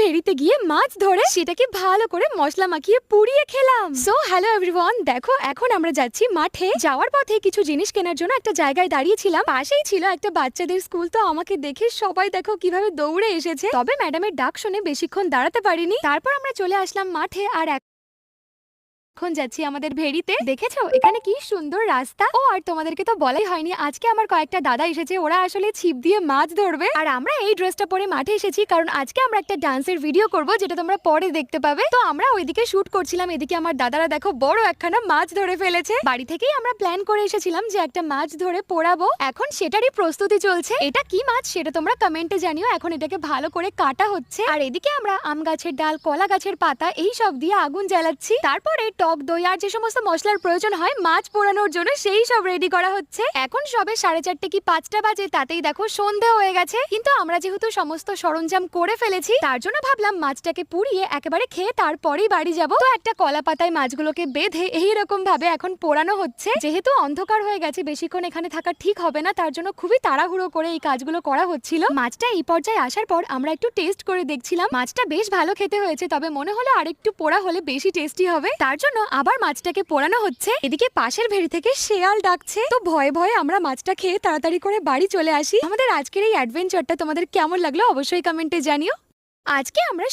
ভেড়িতে গিয়ে মাছ ধরে সেটাকে ভালো করে মশলা মাখিয়ে পুড়িয়ে খেলাম। সো হ্যালো এভরিওয়ান, দেখো এখন আমরা যাচ্ছি মাঠে। যাওয়ার পথে কিছু জিনিস কেনার জন্য একটা জায়গায় দাঁড়িয়েছিলাম। পাশেই ছিল একটা বাচ্চাদের স্কুল। তো আমাকে দেখে সবাই দেখো কিভাবে দৌড়ে এসেছে। তবে ম্যাডামের ডাক শুনে বেশিক্ষণ দাঁড়াতে পারিনি। তারপর আমরা চলে আসলাম মাঠে। আর এখন যাচ্ছি আমাদের ভেড়িতে। দেখেছো এখানে কি সুন্দর রাস্তা। ও আর তোমাদেরকে তো বলাই হয়নি, আজকে আমার কয়েকটা দাদা এসেছে। ওরা আসলে ছিপ দিয়ে মাছ ধরবে। আর আমরা এই ড্রেসটা পরে মাঠে এসেছি কারণ আজকে আমরা একটা ডান্সের ভিডিও করব, যেটা তোমরা পরে দেখতে পাবে। তো আমরা ওইদিকে শুট করছিলাম, এদিকে আমার দাদারা দেখো বড় একখানা মাছ ধরে ফেলেছে। বাড়ি থেকেই আমরা প্ল্যান করে এসেছিলাম যে একটা মাছ ধরে পোড়াবো। এখন সেটারই প্রস্তুতি চলছে। এটা কি মাছ সেটা তোমরা কমেন্টে জানিও। এখন এটাকে ভালো করে কাটা হচ্ছে। আর এদিকে আমরা আম গাছের ডাল, কলা গাছের পাতা এই সব দিয়ে আগুন জ্বালাচ্ছি। তারপরে টক দই আর যে সমস্ত মশলার প্রয়োজন হয় মাছ পোড়ানোর জন্য সেই সব রেডি করা হচ্ছে। এখন সবে 4:30 কি 5টা বাজে, তাতেই দেখো সন্ধে হয়ে গেছে। কিন্তু আমরা যেহেতু সমস্ত সরঞ্জাম করে ফেলেছি, তার জন্য ভাবলাম মাছটাকে পুড়িয়ে একেবারে খেয়ে তারপরেই বাড়ি যাব। তো একটা কলা পাতায় মাছগুলোকে বেঁধে এইরকম ভাবে এখন পোড়ানো হচ্ছে। যেহেতু অন্ধকার হয়ে গেছে, বেশিক্ষণ এখানে থাকা ঠিক হবে না, তার জন্য খুবই তাড়াহুড়ো করে এই কাজগুলো করা হচ্ছিল। মাছটা এই পর্যায়ে আসার পর আমরা একটু টেস্ট করে দেখছিলাম। মাছটা বেশ ভালো খেতে হয়েছে, তবে মনে হলো আরেকটু পোড়া হলে বেশি টেস্টি হবে। তার জন্য আবার মাছটাকে পোড়ানো হচ্ছে। এদিকে পাশের ভেড়ি থেকে শেয়াল ডাকছে। তো ভয়ে ভয়ে আমরা মাছটা খেয়ে তাড়াতাড়ি করে বাড়ি চলে আসি। আমাদের আজকের এই অ্যাডভেঞ্চারটা তোমাদের কেমন লাগলো অবশ্যই কমেন্টে জানিও। আজকে আমরা